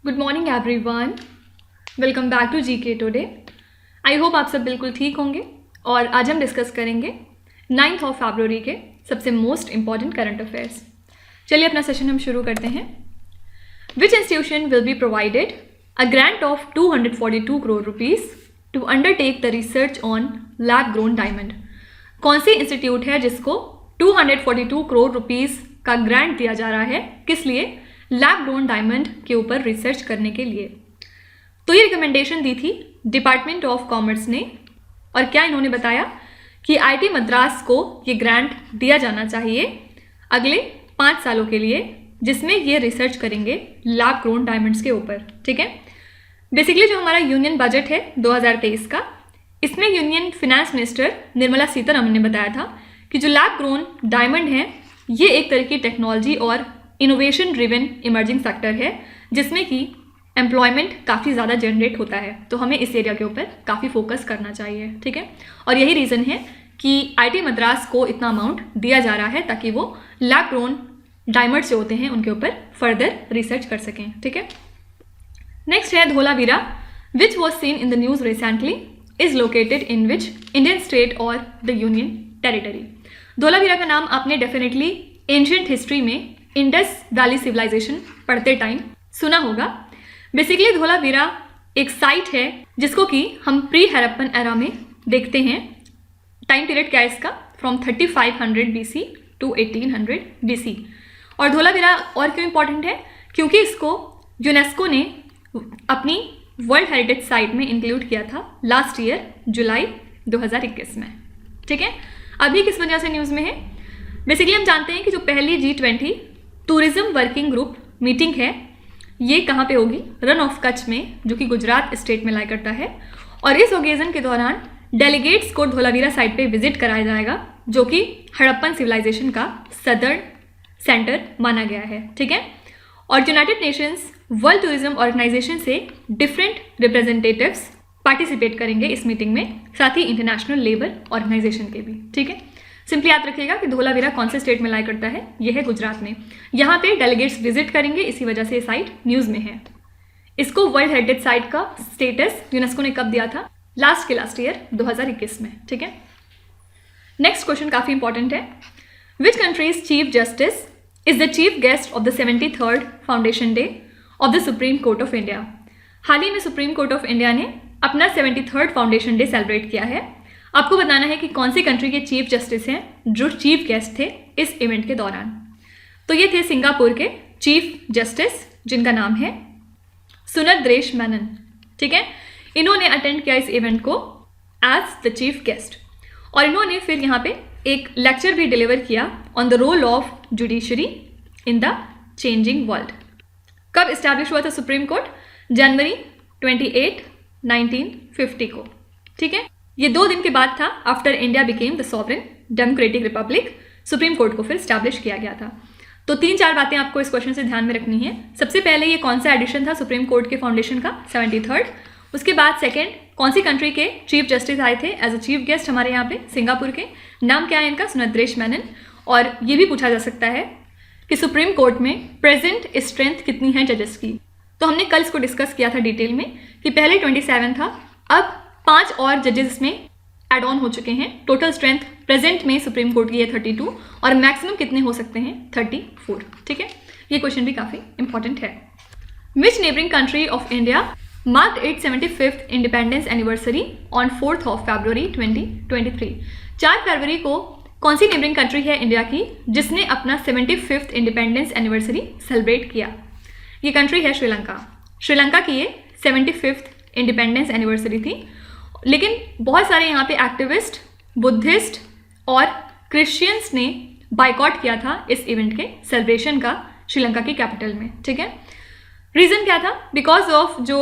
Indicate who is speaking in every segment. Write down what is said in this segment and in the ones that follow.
Speaker 1: Good morning everyone, welcome back to GK Today. I hope आप सब बिल्कुल ठीक होंगे और आज हम डिस्कस करेंगे 9th ऑफ फरवरी के सबसे मोस्ट इंपॉर्टेंट करंट अफेयर्स। चलिए अपना सेशन हम शुरू करते हैं। Which institution will be provided a grant of 242 crore rupees to undertake the research on lab grown diamond. कौन सी इंस्टीट्यूट है जिसको 242 करोड़ रुपीज़ का ग्रांट दिया जा रहा है, किस लिए? लैब ग्रोन डायमंड के ऊपर रिसर्च करने के लिए। तो ये रिकमेंडेशन दी थी डिपार्टमेंट ऑफ कॉमर्स ने, और क्या इन्होंने बताया कि आईटी मद्रास को ये ग्रांट दिया जाना चाहिए अगले 5 सालों के लिए, जिसमें ये रिसर्च करेंगे लैब ग्रोन डायमंड्स के ऊपर। ठीक है, बेसिकली जो हमारा यूनियन बजट है 2023 का, इसमें union finance minister Nirmala Sitharaman ने बताया था कि जो लैब ग्रोन डायमंड है ये एक तरह की टेक्नोलॉजी और इनोवेशन ड्रिवन इमर्जिंग सेक्टर है, जिसमें कि एम्प्लॉयमेंट काफ़ी ज़्यादा जनरेट होता है। तो हमें इस एरिया के ऊपर काफ़ी फोकस करना चाहिए। ठीक है, और यही रीज़न है कि आईटी मद्रास को इतना अमाउंट दिया जा रहा है ताकि वो लैब ग्रोन डायमंड्स जो होते हैं उनके ऊपर फर्दर रिसर्च कर सकें। ठीक है, नेक्स्ट है धोलावीरा, विच was seen in the news recently, is located in which Indian state और द यूनियन टेरिटरी। धोलावीरा का नाम आपने डेफिनेटली एंशिएंट हिस्ट्री में इंडस वैली सिविलाइजेशन पढ़ते टाइम सुना होगा। बेसिकली धोलावीरा एक साइट है जिसको कि हम प्री हड़प्पन एरा में देखते हैं। टाइम पीरियड क्या है इसका? From 3500 BC to 1800 BC। और धोलावीरा और क्यों इंपॉर्टेंट है? क्योंकि इसको यूनेस्को ने अपनी वर्ल्ड हेरिटेज साइट में इंक्लूड किया था लास्ट ईयर जुलाई 2021 में। ठीक है, अभी किस वजह से न्यूज़ में है? बेसिकली हम जानते हैं कि जो पहली G20 tourism working group meeting है ये कहाँ पे होगी? रन ऑफ कच्छ में, जो कि गुजरात स्टेट में लाई करता है। और इस ओकेजन के दौरान डेलीगेट्स को धोलावीरा साइट पे विजिट कराया जाएगा, जो कि हड़प्पन सिविलाइजेशन का सदर्न सेंटर माना गया है। ठीक है, और United Nations World Tourism Organisation से डिफरेंट रिप्रेजेंटेटिव्स पार्टिसिपेट करेंगे इस मीटिंग में, साथ ही इंटरनेशनल लेबर ऑर्गेनाइजेशन के भी। ठीक है, सिंपली याद रखिएगा कि धोलावीरा कौन से स्टेट में लाई करता है? यह है गुजरात में। यहाँ पे डेलीगेट्स विजिट करेंगे, इसी वजह से ये साइट न्यूज़ में है। इसको वर्ल्ड हेरिटेज साइट का स्टेटस यूनेस्को ने कब दिया था? लास्ट ईयर 2021 में। ठीक है, नेक्स्ट क्वेश्चन काफ़ी इंपॉर्टेंट है। Which countries chief justice is the chief guest of the 73rd foundation day of the supreme court of India. हाल ही में सुप्रीम कोर्ट ऑफ इंडिया ने अपना 73rd फाउंडेशन डे सेलिब्रेट किया है। आपको बताना है कि कौन सी कंट्री के चीफ जस्टिस हैं जो चीफ गेस्ट थे इस इवेंट के दौरान। तो ये थे सिंगापुर के चीफ जस्टिस, जिनका नाम है सुनंद्रेश मेनन। ठीक है, इन्होंने अटेंड किया इस इवेंट को एज द चीफ गेस्ट, और इन्होंने फिर यहाँ पे एक लेक्चर भी डिलीवर किया on the role of judiciary in the changing world. कब इस्टेब्लिश हुआ था सुप्रीम कोर्ट? जनवरी 28, 1950 को। ठीक है, ये 2 दिन के बाद था after India became the sovereign democratic Republic, supreme court को फिर स्टैब्लिश किया गया था। तो 3-4 बातें आपको इस क्वेश्चन से ध्यान में रखनी है। सबसे पहले ये कौन सा एडिशन था सुप्रीम कोर्ट के फाउंडेशन का? 73rd। उसके बाद सेकंड, कौन सी कंट्री के चीफ जस्टिस आए थे एज अ चीफ गेस्ट हमारे यहाँ पे? सिंगापुर के। नाम क्या है इनका? सुनंद्रेश मेनन। और ये भी पूछा जा सकता है कि सुप्रीम कोर्ट में प्रेजेंट स्ट्रेंथ कितनी है जजेस की। तो हमने कल इसको डिस्कस किया था डिटेल में कि पहले 27 था, अब 5 और जजेस में एड ऑन हो चुके हैं। टोटल स्ट्रेंथ प्रेजेंट में सुप्रीम कोर्ट की है 32, और मैक्सिमम कितने हो सकते हैं? 34। ठीक है, ये क्वेश्चन भी काफ़ी इंपॉर्टेंट है। विच neighbouring country of India marked it's 75th independence anniversary on 4th of February 2023। 4 फरवरी को कौन सी नेबरिंग कंट्री है इंडिया की जिसने अपना 75th इंडिपेंडेंस एनिवर्सरी सेलिब्रेट किया? ये कंट्री है श्रीलंका। श्रीलंका की ये 75th इंडिपेंडेंस एनिवर्सरी थी, लेकिन बहुत सारे यहाँ पे एक्टिविस्ट, बुद्धिस्ट और क्रिश्चियंस ने बाइकॉट किया था इस इवेंट के सेलिब्रेशन का श्रीलंका की कैपिटल में। ठीक है, रीज़न क्या था? बिकॉज ऑफ जो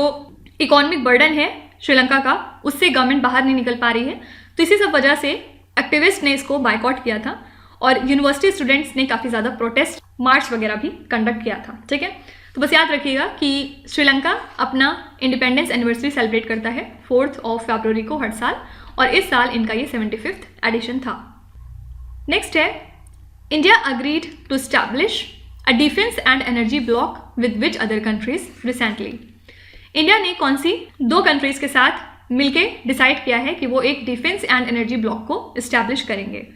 Speaker 1: इकोनॉमिक बर्डन है श्रीलंका का, उससे गवर्नमेंट बाहर नहीं निकल पा रही है। तो इसी सब वजह से एक्टिविस्ट ने इसको बाइकॉट किया था, और यूनिवर्सिटी स्टूडेंट्स ने काफ़ी ज़्यादा प्रोटेस्ट मार्च वगैरह भी कंडक्ट किया था। ठीक है, तो बस याद रखिएगा कि श्रीलंका अपना इंडिपेंडेंस एनिवर्सरी सेलिब्रेट करता है 4th ऑफ फरवरी को हर साल, और इस साल इनका ये 75th एडिशन था। नेक्स्ट है, India agreed to establish a defence and energy bloc with which other countries recently? India ने कौन सी 2 कंट्रीज के साथ मिलके डिसाइड किया है कि वो एक डिफेंस एंड एनर्जी ब्लॉक को इस्टेब्लिश करेंगे?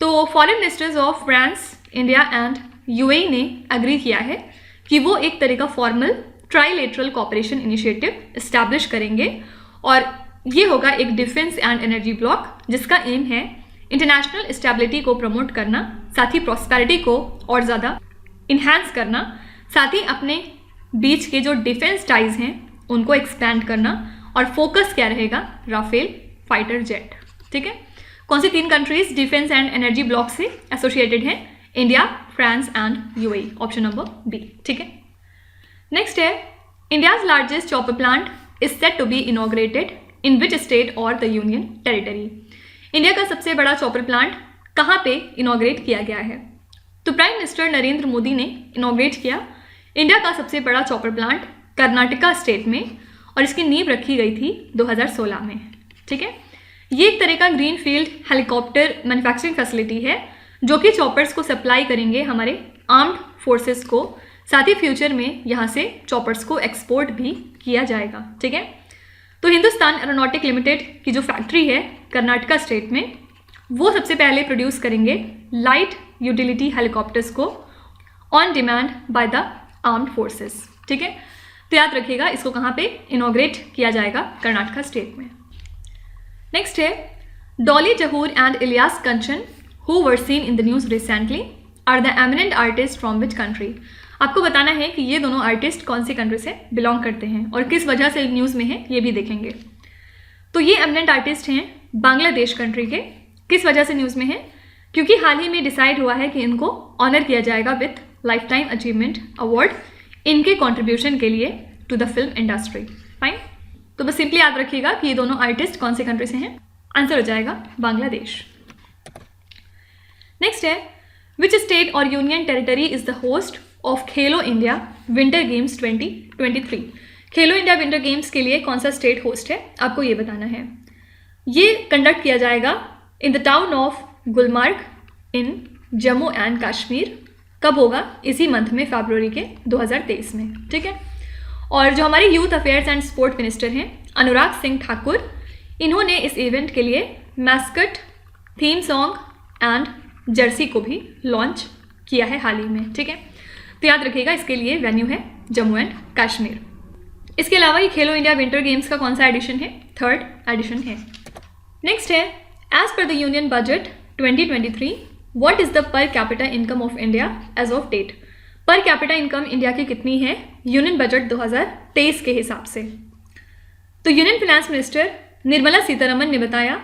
Speaker 1: तो foreign ministers of France, India and UAE ने एग्री किया है कि वो एक तरह का formal trilateral cooperation initiative establish करेंगे और ये होगा एक डिफेंस एंड एनर्जी ब्लॉक जिसका एम है इंटरनेशनल स्टेबिलिटी को प्रमोट करना, साथ ही प्रॉस्पेरिटी को और ज़्यादा इन्हांस करना, साथ ही अपने बीच के जो डिफेंस टाइज हैं उनको एक्सपैंड करना और फोकस क्या रहेगा? Rafale fighter jet. ठीक है, कौन सी 3 countries defence and energy bloc से एसोसिएटेड हैं? India, France and UAE, option number B. ठीक है, नेक्स्ट है India's largest chopper plant is set to be inaugurated in which state और द यूनियन टेरिटरी? इंडिया का सबसे बड़ा चॉपर प्लांट कहाँ पे इनॉग्रेट किया गया है? तो प्राइम मिनिस्टर नरेंद्र मोदी ने इनॉग्रेट किया इंडिया का सबसे बड़ा चॉपर प्लांट कर्नाटका स्टेट में और इसकी नींव रखी गई थी 2016 में। ठीक है, ये एक तरह का green field helicopter manufacturing facility है जो कि चॉपर्स को सप्लाई करेंगे हमारे आर्म्ड फोर्सेस को, साथ ही फ्यूचर में यहाँ से चॉपर्स को एक्सपोर्ट भी किया जाएगा। ठीक है, तो हिंदुस्तान एरोनॉटिक लिमिटेड की जो फैक्ट्री है कर्नाटका स्टेट में, वो सबसे पहले प्रोड्यूस करेंगे लाइट यूटिलिटी हेलीकॉप्टर्स को on demand by the armed forces. ठीक है, तो याद रखिएगा इसको कहाँ पे इनॉग्रेट किया जाएगा? कर्नाटका स्टेट में। नेक्स्ट है Dolly Zahoor and Ilias Kanchan who were seen in the news recently are the eminent artist from which country? आपको बताना है कि ये दोनों आर्टिस्ट कौन सी कंट्री से बिलोंग करते हैं और किस वजह से न्यूज़ में है ये भी देखेंगे। तो ये एमिनेंट आर्टिस्ट हैं बांग्लादेश कंट्री के। किस वजह से न्यूज़ में है? क्योंकि हाल ही में डिसाइड हुआ है कि इनको ऑनर किया जाएगा with lifetime achievement award इनके कॉन्ट्रीब्यूशन के लिए to the film industry. Fine, तो बस सिंपली याद रखिएगा कि ये दोनों आर्टिस्ट कौन से कंट्री से हैं। आंसर हो जाएगा बांग्लादेश। नेक्स्ट है विच स्टेट और union territory is the host of Khelo India winter games 2023? Khelo India winter games के लिए कौन सा स्टेट होस्ट है आपको ये बताना है। ये कंडक्ट किया जाएगा in the town of Gulmarg in Jammu and Kashmir. कब होगा? इसी मंथ में, फरवरी के 2023 में। ठीक है, और जो हमारे youth affairs and sport minister हैं अनुराग सिंह ठाकुर, इन्होंने इस इवेंट के लिए mascot, theme song and Jersey को भी लॉन्च किया है हाल ही में। ठीक है, तो याद रखिएगा इसके लिए वेन्यू है जम्मू एंड कश्मीर। इसके अलावा ये खेलो इंडिया विंटर गेम्स का कौन सा एडिशन है? 3rd एडिशन है। नेक्स्ट है as per the union budget 2023 what is the per capita income of India as of date? Per capita income India की कितनी है यूनियन बजट 2023 के हिसाब से? तो union finance minister Nirmala Sitharaman ने बताया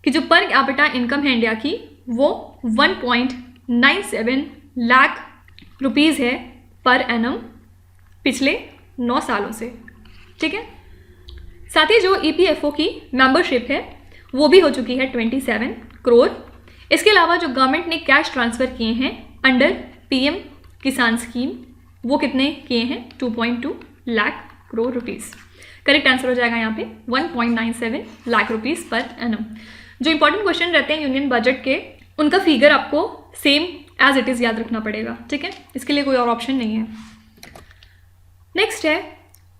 Speaker 1: कि जो पर कैपिटा इनकम है इंडिया की वो 1.97 लाख रुपीज़ है पर एनम पिछले 9 सालों से। ठीक है, साथ ही जो EPFO की मेंबरशिप है वो भी हो चुकी है 27 करोड़। इसके अलावा जो गवर्नमेंट ने कैश ट्रांसफ़र किए हैं अंडर PM किसान स्कीम वो कितने किए हैं? 2.2 lakh crore rupees. Correct answer हो जाएगा यहाँ पे 1.97 लाख रुपीज़ पर एनम। जो इंपॉर्टेंट क्वेश्चन रहते हैं यूनियन बजट के उनका फिगर आपको सेम एज इट इज़ याद रखना पड़ेगा। ठीक है, इसके लिए कोई और ऑप्शन नहीं है। नेक्स्ट है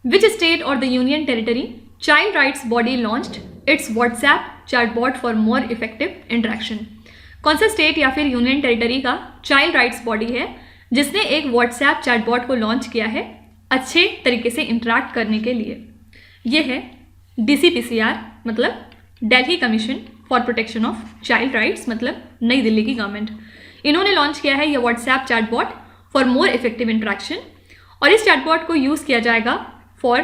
Speaker 1: विच स्टेट और the union territory child rights body launched it's WhatsApp chatbot for more effective interaction? कौन सा स्टेट या फिर यूनियन टेरिटरी का चाइल्ड राइट्स बॉडी है जिसने एक व्हाट्सएप चैटबॉट को लॉन्च किया है अच्छे तरीके से इंटरैक्ट करने के लिए? ये है DCPCR, मतलब Delhi commission for protection of child rights, मतलब नई दिल्ली की गवर्नमेंट। इन्होंने लॉन्च किया है ये WhatsApp chatbot for more effective interaction और इस चैटबॉट को यूज़ किया जाएगा फॉर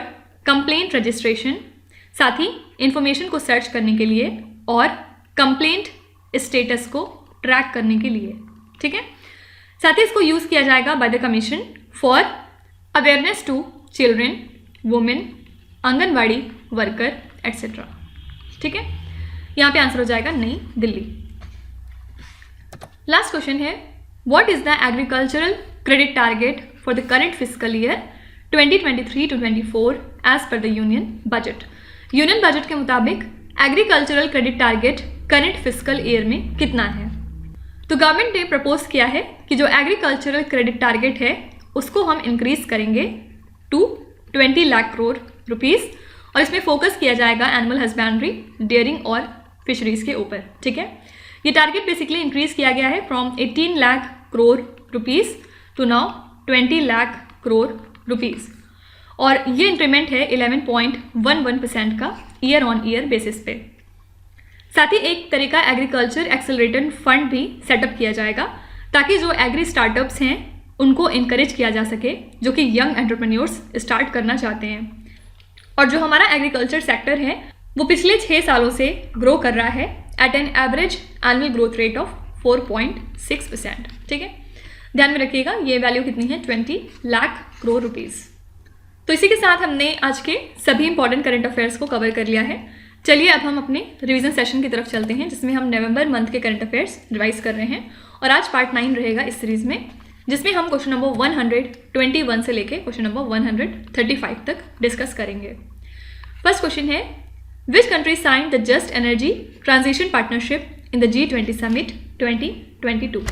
Speaker 1: कंप्लेंट रजिस्ट्रेशन, साथ ही इंफॉर्मेशन को सर्च करने के लिए और कंप्लेंट स्टेटस को ट्रैक करने के लिए। ठीक है, साथ ही इसको यूज़ किया जाएगा by the commission for awareness to children, women, anganwadi worker etcetera. ठीक है, यहाँ पे आंसर हो जाएगा नई दिल्ली। लास्ट क्वेश्चन है what is the agricultural credit target for the current physical year 2023-24 as per the union budget? Union budget के मुताबिक agricultural credit target current physical year में कितना है? तो गवर्नमेंट ने प्रपोज किया है कि जो एग्रीकल्चरल क्रेडिट टारगेट है उसको हम इंक्रीज करेंगे टू 20 लाख करोड़ रुपीज़, और इसमें फोकस किया जाएगा एनिमल हस्बेंड्री, डेयरिंग और फिशरीज़ के ऊपर। ठीक है, ये टारगेट बेसिकली इंक्रीज किया गया है from 18 lakh crore rupees to now 20 lakh crore rupees, और ये इंक्रीमेंट है 11.11% का ईयर ऑन ईयर बेसिस पे। साथ ही एक तरीका एग्रीकल्चर एक्सेलरेटर फंड भी सेटअप किया जाएगा ताकि जो एग्री स्टार्टअप्स हैं उनको इनकरेज किया जा सके जो कि यंग एंटरप्रेन्योर्स स्टार्ट करना चाहते हैं। और जो हमारा एग्रीकल्चर सेक्टर है वो पिछले 6 सालों से ग्रो कर रहा है at an average annual growth rate of 4.6%। ठीक है, ध्यान में रखिएगा ये वैल्यू कितनी है, 20 लाख करोड़ रुपीज़। तो इसी के साथ हमने आज के सभी इंपॉर्टेंट करंट अफेयर्स को कवर कर लिया है। चलिए अब हम अपने रिवीजन सेशन की तरफ चलते हैं जिसमें हम नवंबर मंथ के करंट अफेयर्स रिवाइज कर रहे हैं, और आज पार्ट 9 रहेगा इस सीरीज़ में जिसमें हम क्वेश्चन नंबर 121 से लेके क्वेश्चन नंबर 135 तक डिस्कस करेंगे। फर्स्ट क्वेश्चन है, which country signed the just energy transition partnership in the G20 summit 2022?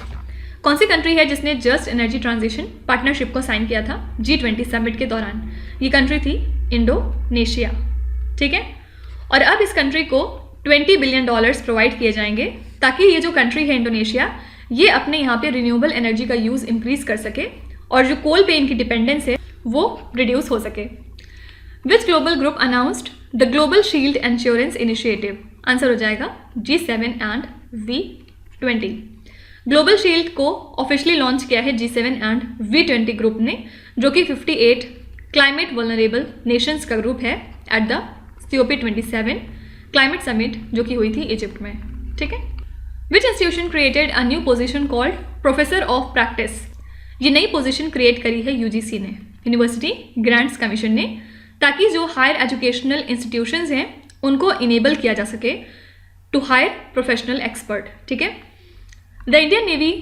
Speaker 1: कौन सी कंट्री है जिसने जस्ट एनर्जी ट्रांजिशन पार्टनरशिप को साइन किया था G20 समिट के दौरान? ये कंट्री थी इंडोनेशिया। ठीक है, और अब इस कंट्री को $20 बिलियन प्रोवाइड किए जाएंगे ताकि ये जो कंट्री है इंडोनेशिया ये अपने यहाँ पे रिन्यूएबल एनर्जी का यूज़ इंक्रीज कर सके और जो कोल पे इनकी डिपेंडेंस है वो रिड्यूस हो सके। Which global group announced the global shield insurance initiative? Answer हो जाएगा G7 and V20। Global shield को ऑफिशियली लॉन्च किया है G7 एंड V20 ग्रुप ने, जो कि 58 क्लाइमेट वल्नरेबल नेशंस का ग्रुप है at the COP27 climate summit जो कि हुई थी इजिप्ट में। ठीक है, विच institution created a new position called professor of practice? ये नई पोजीशन क्रिएट करी है UGC ने, यूनिवर्सिटी ग्रांट्स कमीशन ने, ताकि जो हायर एजुकेशनल इंस्टीट्यूशंस हैं उनको इनेबल किया जा सके टू हायर प्रोफेशनल एक्सपर्ट। ठीक है, the Indian navy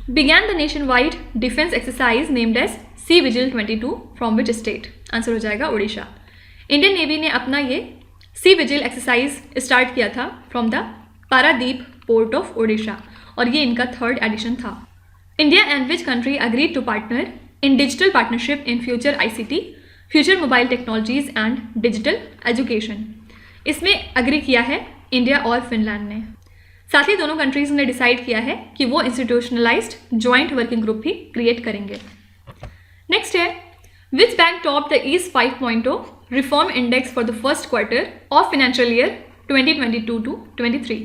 Speaker 1: began the nationwide defense exercise named as Sea Vigil 22 from which state? Answer हो जाएगा उड़ीसा। इंडियन नेवी ने अपना ये सी विजिल एक्सरसाइज स्टार्ट किया था from the Paradip port of Odisha, और ये इनका 3rd एडिशन था। India and which country agreed to partner in digital partnership in future ICT, future mobile technologies and digital education? इसमें अग्री किया है इंडिया और फिनलैंड ने। साथ ही दोनों कंट्रीज ने डिसाइड किया है कि वो इंस्टीट्यूशनलाइज्ड जॉइंट वर्किंग ग्रुप भी क्रिएट करेंगे। नेक्स्ट है, which bank top the east 5.0 reform index for the first quarter of financial year 2022-23?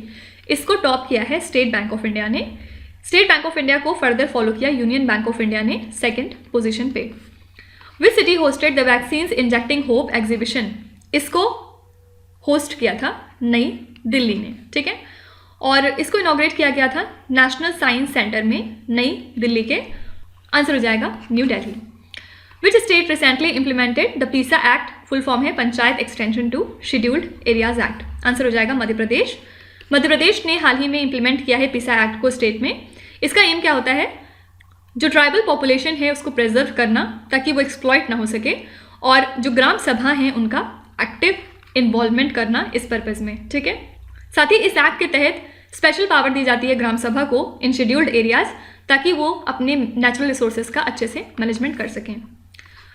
Speaker 1: इसको टॉप किया है स्टेट बैंक ऑफ इंडिया ने। स्टेट बैंक ऑफ इंडिया को फर्दर फॉलो किया union bank of India ने 2nd position पे। Which city hosted the vaccines injecting hope exhibition? इसको host किया था नई दिल्ली ने। ठीक है, और इसको इनॉग्रेट किया गया था नेशनल साइंस सेंटर में नई दिल्ली के। आंसर हो जाएगा New Delhi. Which state recently implemented the PESA act? Full form है panchayat extension to scheduled areas act. Answer हो जाएगा मध्य प्रदेश। मध्य प्रदेश ने हाल ही में इंप्लीमेंट किया है पीसा एक्ट को स्टेट में। इसका एम क्या होता है, जो ट्राइबल पॉपुलेशन है उसको प्रिजर्व करना ताकि वो एक्सप्लॉइट ना हो सके, और जो ग्राम सभा हैं उनका एक्टिव इन्वॉल्वमेंट करना इस पर्पज़ में। ठीक है, साथ ही इस एक्ट के तहत स्पेशल पावर दी जाती है ग्राम सभा को इन शेड्यूल्ड एरियाज ताकि वो अपने नेचुरल रिसोर्सेज का अच्छे से मैनेजमेंट कर सकें।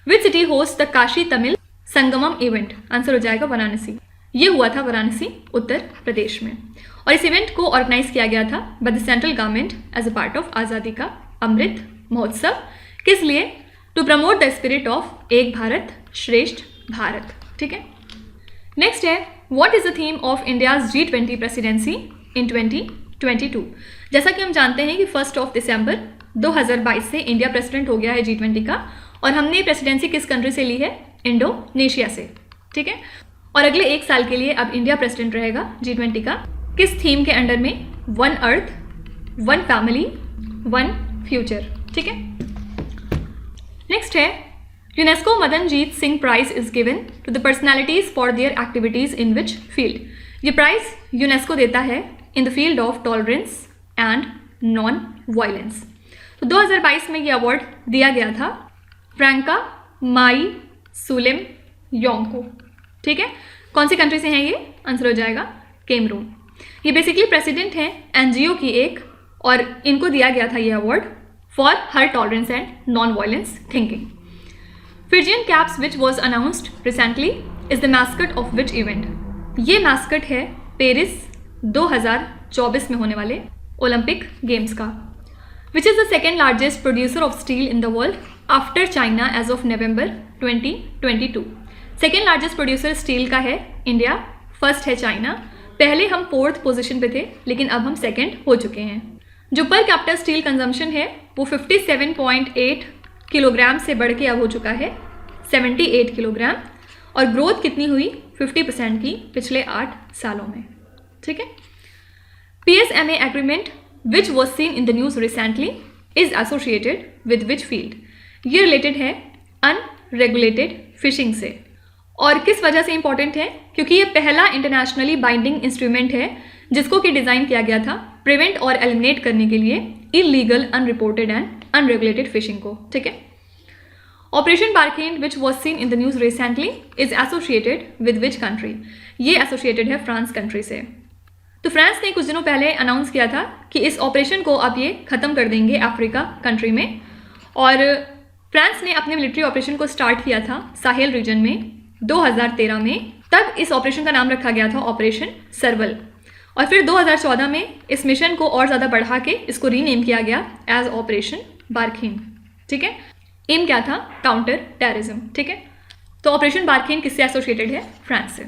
Speaker 1: Which city host the Kashi Tamil Sangamam event? Answer हो जाएगा वाराणसी। ये हुआ था वाराणसी उत्तर प्रदेश में, और इस इवेंट को ऑर्गेनाइज किया गया था by the central government as a part of Azadi ka Amrit Mahotsav. किस लिए? To promote the spirit of Ek Bharat Shreshtha Bharat. ठीक है, नेक्स्ट है, what is the theme of India's G20 presidency in 2022? जैसा कि हम जानते हैं कि 1 दिसंबर 2022 से इंडिया प्रेसिडेंट हो गया है G20 का, और हमने प्रेसिडेंसी किस कंट्री से ली है? इंडोनेशिया से। ठीक है, और अगले 1 साल के लिए अब इंडिया प्रेसिडेंट रहेगा G20 का। किस थीम के अंडर में? 1 अर्थ, 1 फैमिली, 1 फ्यूचर। ठीक है, नेक्स्ट है, UNESCO Madanjeet Singh prize is given to the personalities for their activities in which field? ये प्राइज यूनेस्को देता है in the field of tolerance and non violence. तो 2022 में ये अवार्ड दिया गया था फ्रैंका माई सुलेम योंग को। ठीक है, कौन सी कंट्री से हैं ये? आंसर हो जाएगा कैमरून। ये बेसिकली प्रेसिडेंट हैं NGO की एक, और इनको दिया गया था ये award for her tolerance and non-violence thinking. Fijian caps which was announced recently is the mascot of which event? ये mascot है पेरिस 2024 में होने वाले ओलंपिक गेम्स का. Which is the second largest producer of steel in the world after China as of November 2022. Second largest producer steel का है India, first है China. पहले हम 4th पोजीशन पे थे लेकिन अब हम सेकेंड हो चुके हैं. जो पर कैपिटा स्टील कंजम्पशन है वो 57.8 किलोग्राम से बढ़ के अब हो चुका है 78 किलोग्राम. और ग्रोथ कितनी हुई 50% की पिछले 8 सालों में. ठीक है. PSMA agreement which was seen in the news recently is associated with which field? ये रिलेटेड है अनरेगुलेटेड फिशिंग से. और किस वजह से इंपॉर्टेंट है? क्योंकि ये पहला इंटरनेशनली बाइंडिंग इंस्ट्रूमेंट है जिसको कि डिज़ाइन किया गया था प्रिवेंट और एलिमिनेट करने के लिए illegal, unreported and unregulated fishing को. ठीक है. Operation Barkhane which was seen in the news recently is associated with which country? ये एसोसिएटेड है फ्रांस कंट्री से. तो फ्रांस ने कुछ दिनों पहले अनाउंस किया था कि इस ऑपरेशन को अब ये ख़त्म कर देंगे अफ्रीका कंट्री में. और फ्रांस ने अपने मिलिट्री ऑपरेशन को स्टार्ट किया था साहेल रीजन में 2013 में. तब इस ऑपरेशन का नाम रखा गया था ऑपरेशन सर्वल. और फिर 2014 में इस मिशन को और ज़्यादा बढ़ा के इसको रीनेम किया गया एज ऑपरेशन बारखेन. ठीक है. एम क्या था? Counter terrorism. ठीक है. तो ऑपरेशन बारखेन किससे एसोसिएटेड है? फ्रांस से.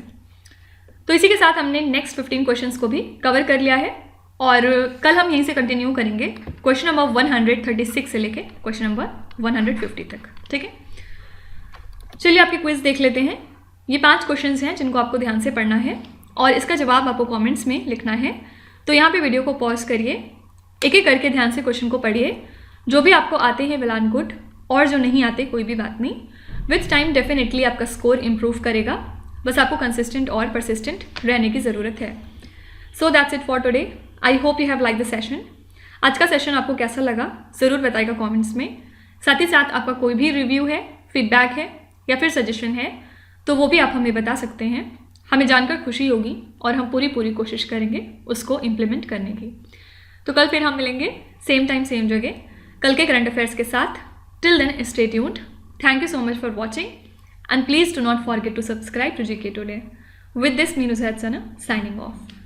Speaker 1: तो इसी के साथ हमने नेक्स्ट 15 क्वेश्चंस को भी कवर कर लिया है और कल हम यहीं से कंटिन्यू करेंगे क्वेश्चन नंबर 136 से लेके क्वेश्चन नंबर 150 तक. ठीक है. चलिए आपके क्विज देख लेते हैं. ये 5 क्वेश्चंस हैं जिनको आपको ध्यान से पढ़ना है और इसका जवाब आपको कमेंट्स में लिखना है. तो यहाँ पे वीडियो को पॉज करिए, एक एक करके ध्यान से क्वेश्चन को पढ़िए. जो भी आपको आते हैं वेल एंड गुड, और जो नहीं आते कोई भी बात नहीं. विथ टाइम डेफिनेटली आपका स्कोर इम्प्रूव करेगा. बस आपको कंसिस्टेंट और परसिस्टेंट रहने की ज़रूरत है. So that's it for today. I hope you have like the session. आज का सेशन आपको कैसा लगा ज़रूर बताइएगा कमेंट्स में. साथ ही साथ आपका कोई भी रिव्यू है, फीडबैक है या फिर सजेशन है तो वो भी आप हमें बता सकते हैं. हमें जानकर खुशी होगी और हम पूरी कोशिश करेंगे उसको इम्प्लीमेंट करने की. तो कल फिर हम मिलेंगे सेम टाइम सेम जगह कल के करंट अफेयर्स के साथ. Till then stay tuned. Thank you so much for watching and please do not forget to subscribe to GK Today. With this, Meenu Zaid Sana signing off.